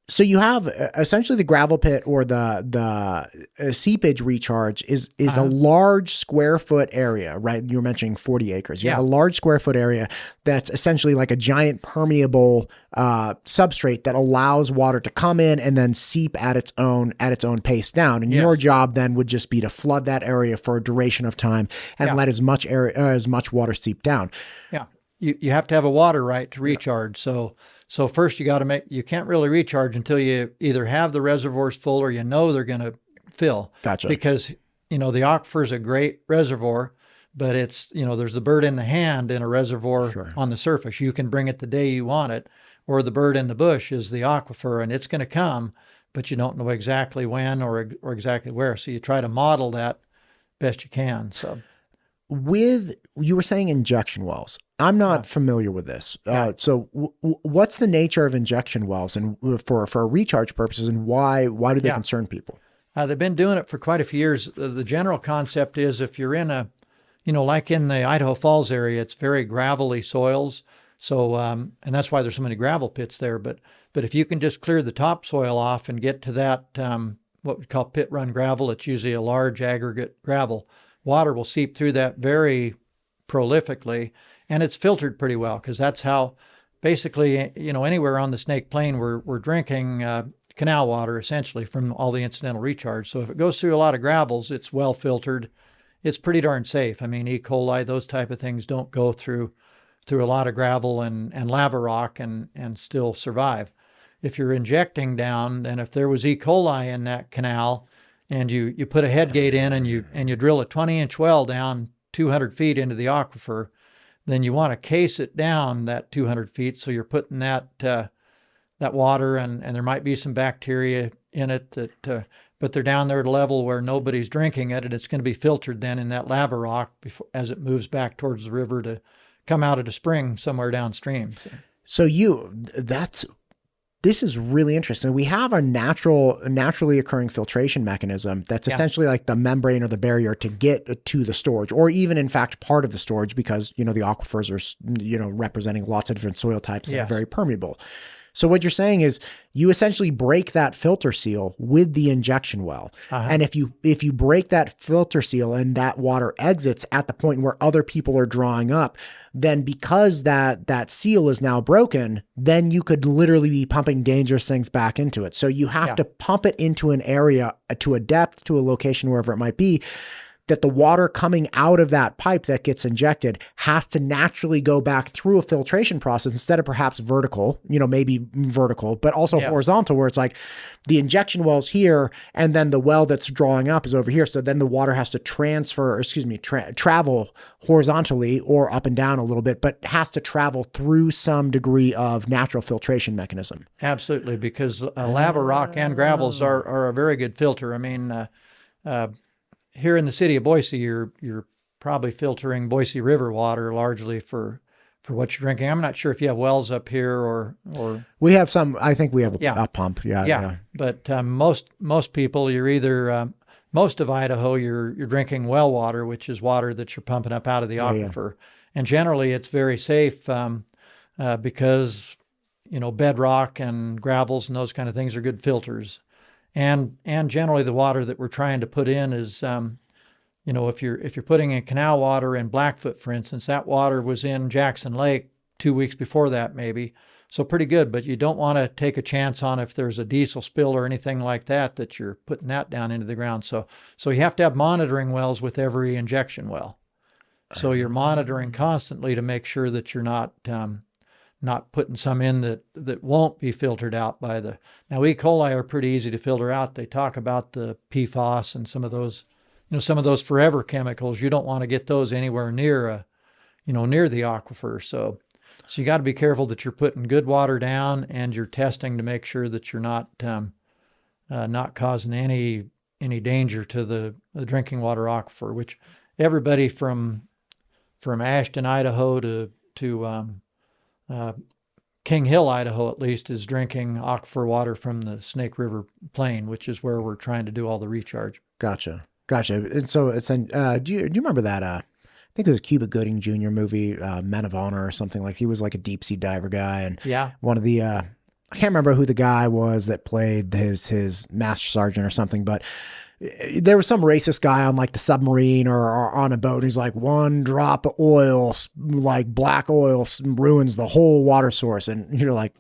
So you have essentially the gravel pit or the seepage recharge is a large square foot area, right? You were mentioning 40 acres. You have a large square foot area that's essentially like a giant permeable substrate that allows water to come in and then seep at its own pace down. And your job then would just be to flood that area for a duration of time and let as much water seep down. Yeah. You have to have a water right to recharge. So first you can't really recharge until you either have the reservoirs full or they're going to fill. Gotcha. Because, the aquifer is a great reservoir, but it's, there's the bird in the hand in a reservoir on the surface. You can bring it the day you want it, or the bird in the bush is the aquifer and it's going to come, but you don't know exactly when or exactly where. So you try to model that best you can. So. You were saying injection wells. I'm not familiar with this. So what's the nature of injection wells and for recharge purposes, and why do they concern people? They've been doing it for quite a few years. The general concept is if you're in like in the Idaho Falls area, it's very gravelly soils. So, and that's why there's so many gravel pits there. But if you can just clear the topsoil off and get to that, what we call pit run gravel, it's usually a large aggregate gravel. Water will seep through that very prolifically, and it's filtered pretty well because that's how basically, anywhere on the Snake Plain, we're drinking canal water essentially from all the incidental recharge. So if it goes through a lot of gravels, it's well filtered. It's pretty darn safe. I mean, E. coli, those type of things don't go through a lot of gravel and lava rock and still survive. If you're injecting down, and if there was E. coli in that canal, and you put a head gate in and you drill a 20-inch well down 200 feet into the aquifer, then you want to case it down that 200 feet. So you're putting that water and there might be some bacteria in it but they're down there at a level where nobody's drinking it, and it's going to be filtered then in that lava rock as it moves back towards the river to come out of the spring somewhere downstream. So this is really interesting. We have a naturally occurring filtration mechanism that's essentially like the membrane or the barrier to get to the storage, or even in fact part of the storage, because the aquifers are representing lots of different soil types that are very permeable. So what you're saying is you essentially break that filter seal with the injection well. And if you break that filter seal and that water exits at the point where other people are drawing up, then because that seal is now broken, then you could literally be pumping dangerous things back into it. So you have to pump it into an area, to a depth, to a location, wherever it might be, that the water coming out of that pipe that gets injected has to naturally go back through a filtration process instead of perhaps vertical, maybe vertical, but also horizontal, where it's like the injection well's here and then the well that's drawing up is over here. So then the water has to travel horizontally or up and down a little bit, but has to travel through some degree of natural filtration mechanism. Absolutely, because lava rock and gravels are a very good filter. I mean, here in the city of Boise, you're probably filtering Boise River water largely for what you're drinking. I'm not sure if you have wells up here or we have some. I think we have a pump. Yeah. But most people, you're either most of Idaho, you're drinking well water, which is water that you're pumping up out of the aquifer, and generally it's very safe because bedrock and gravels and those kind of things are good filters. And generally the water that we're trying to put in is, if you're putting in canal water in Blackfoot, for instance, that water was in Jackson Lake 2 weeks before that maybe. So pretty good, but you don't want to take a chance on if there's a diesel spill or anything like that you're putting that down into the ground. So you have to have monitoring wells with every injection well. So you're monitoring constantly to make sure that you're not not putting some in that won't be filtered out by the. Now, E. coli are pretty easy to filter out. They talk about the PFAS and some of those, some of those forever chemicals. You don't want to get those anywhere near near the aquifer. So you got to be careful that you're putting good water down, and you're testing to make sure that you're not causing any danger to the drinking water aquifer, which everybody from Ashton, Idaho to King Hill, Idaho, at least, is drinking aquifer water from the Snake River Plain, which is where we're trying to do all the recharge. Gotcha. And so it's do you remember that? I think it was a Cuba Gooding Jr. movie, Men of Honor or something. Like, he was like a deep sea diver guy, and one of the I can't remember who the guy was that played his master sergeant or something, but there was some racist guy on like the submarine or on a boat. And he's like, one drop of oil, like black oil, ruins the whole water source. And you're like,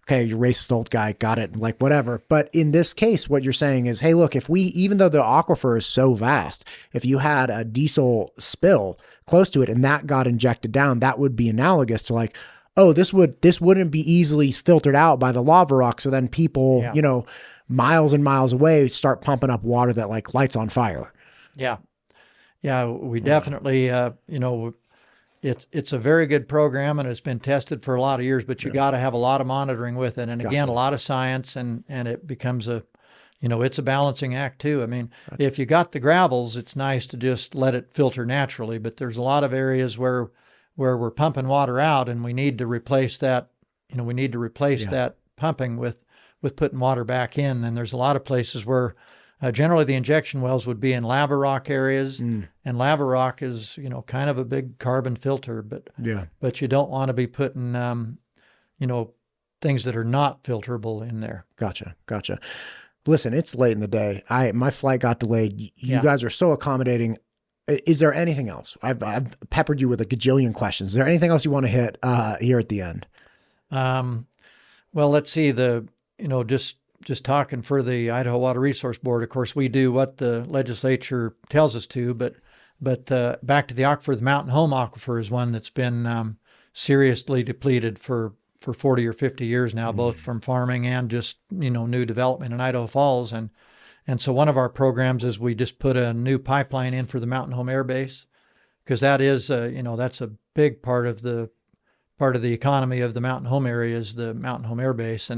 okay, you racist old guy, got it, like whatever. But in this case, what you're saying is, hey, look, even though the aquifer is so vast, if you had a diesel spill close to it and that got injected down, that would be analogous to like, oh, this wouldn't be easily filtered out by the lava rock. So then people, miles and miles away start pumping up water that like lights on fire. Yeah. We definitely, it's a very good program, and it's been tested for a lot of years, but you got to have a lot of monitoring with it. And again, a lot of science, and it becomes it's a balancing act too. I mean, if you got the gravels, it's nice to just let it filter naturally, but there's a lot of areas where we're pumping water out, and we need to replace that. That pumping with putting water back in. And there's a lot of places where generally the injection wells would be in lava rock areas, and lava rock is, kind of a big carbon filter, but you don't want to be putting, things that are not filterable in there. Gotcha. Listen, it's late in the day. My flight got delayed. You guys are so accommodating. Is there anything else? I've peppered you with a gajillion questions. Is there anything else you want to hit here at the end? Well, let's see. Just talking for the Idaho Water Resource Board, of course, we do what the legislature tells us to, but back to the aquifer, the Mountain Home Aquifer is one that's been seriously depleted for 40 or 50 years now, both from farming and just, new development in Idaho Falls. And so one of our programs is we just put a new pipeline in for the Mountain Home Air Base, because that is, that's a big part of the economy of the Mountain Home area is the Mountain Home Air Base.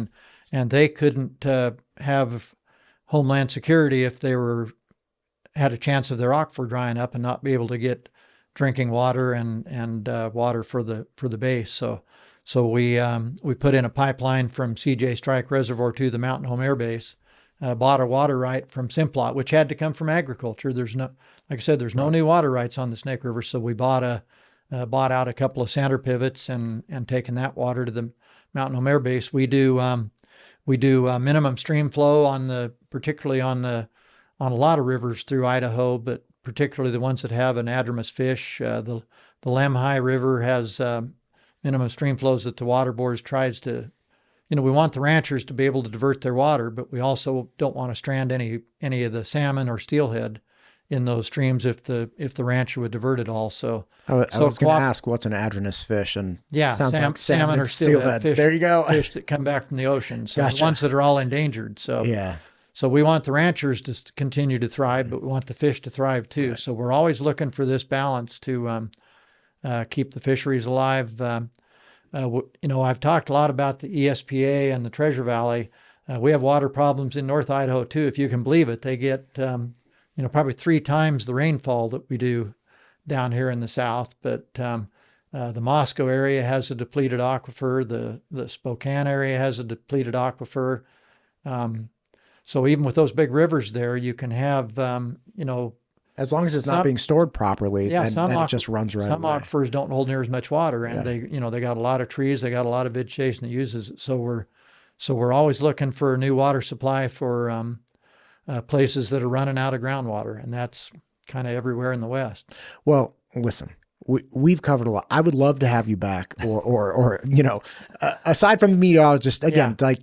And they couldn't have homeland security if they had a chance of their aquifer drying up and not be able to get drinking water and water for the base. So we put in a pipeline from CJ Strike Reservoir to the Mountain Home Air Base, bought a water right from Simplot, which had to come from agriculture. There's no new water rights on the Snake River, so we bought out a couple of center pivots and taken that water to the Mountain Home Air Base. We do minimum stream flow particularly on a lot of rivers through Idaho, but particularly the ones that have anadromous fish. The Lemhi River has minimum stream flows that the water board tries to. We want the ranchers to be able to divert their water, but we also don't want to strand any of the salmon or steelhead in those streams if the rancher would divert it all. So I was going to ask, what's an anadromous fish? And sounds like salmon or steelhead fish. There you go. Fish that come back from the ocean. So Gotcha. The ones that are all endangered. So we want the ranchers to continue to thrive, but we want the fish to thrive too. Right. So we're always looking for this balance to keep the fisheries alive. I've talked a lot about the ESPA and the Treasure Valley. We have water problems in North Idaho too, if you can believe it. They get probably 3 times the rainfall that we do down here in the south. But the Moscow area has a depleted aquifer. The Spokane area has a depleted aquifer. So even with those big rivers there, you can have, as long as it's not being stored properly, and it just runs right away. Some aquifers don't hold near as much water, and they got a lot of trees, they got a lot of vegetation that uses it. So we're always looking for a new water supply for places that are running out of groundwater, and that's kind of everywhere in the West. Well, listen, we've covered a lot. I would love to have you back, or aside from the meteorologist, again, like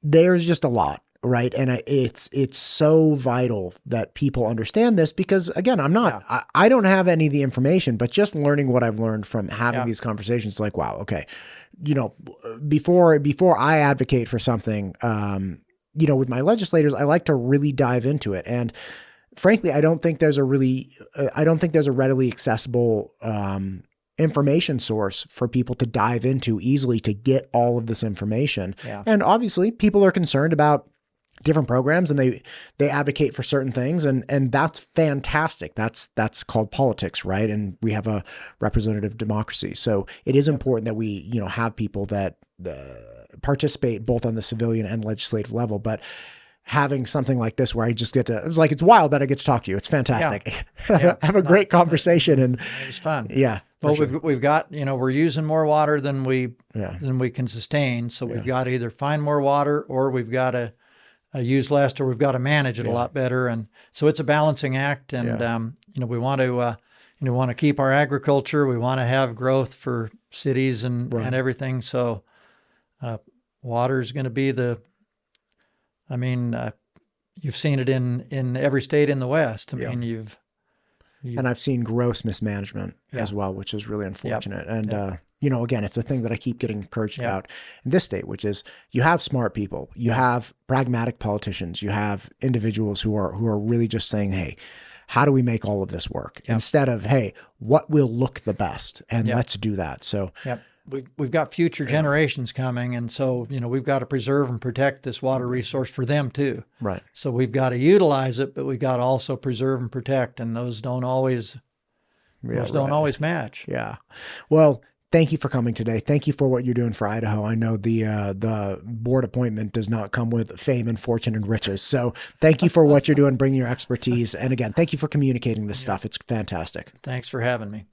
there's just a lot. right? And it's so vital that people understand this because, again, I don't have any of the information, but just learning what I've learned from having these conversations, like, wow, okay, before I advocate for something, with my legislators, I like to really dive into it. And frankly, I don't think there's a readily accessible information source for people to dive into easily to get all of this information. Yeah. And obviously people are concerned about different programs and they advocate for certain things and that's fantastic. That's called politics, right? And we have a representative democracy. So it is important that we, have people that participate both on the civilian and legislative level, but having something like this where I just get to, it's wild that I get to talk to you. It's fantastic. Yeah. Have a great conversation. And it was fun. Yeah. Well, we've got, we're using more water than we can sustain. So we've got to either find more water or we've got to use less, or we've got to manage it a lot better. And so it's a balancing act. And, we want to keep our agriculture. We want to have growth for cities and everything. So water is going to be you've seen it in every state in the West. And I've seen gross mismanagement as well, which is really unfortunate. And, again, it's a thing that I keep getting encouraged about in this state, which is you have smart people, you have pragmatic politicians, you have individuals who are really just saying, hey, how do we make all of this work? Instead of, hey, what will look the best? And let's do that. So we've got future generations coming. And so, we've got to preserve and protect this water resource for them too. Right. So we've got to utilize it, but we've got to also preserve and protect. And those don't always match. Yeah. Well, thank you for coming today. Thank you for what you're doing for Idaho. I know the board appointment does not come with fame and fortune and riches. So thank you for what you're doing, bringing your expertise. And again, thank you for communicating this stuff. It's fantastic. Thanks for having me.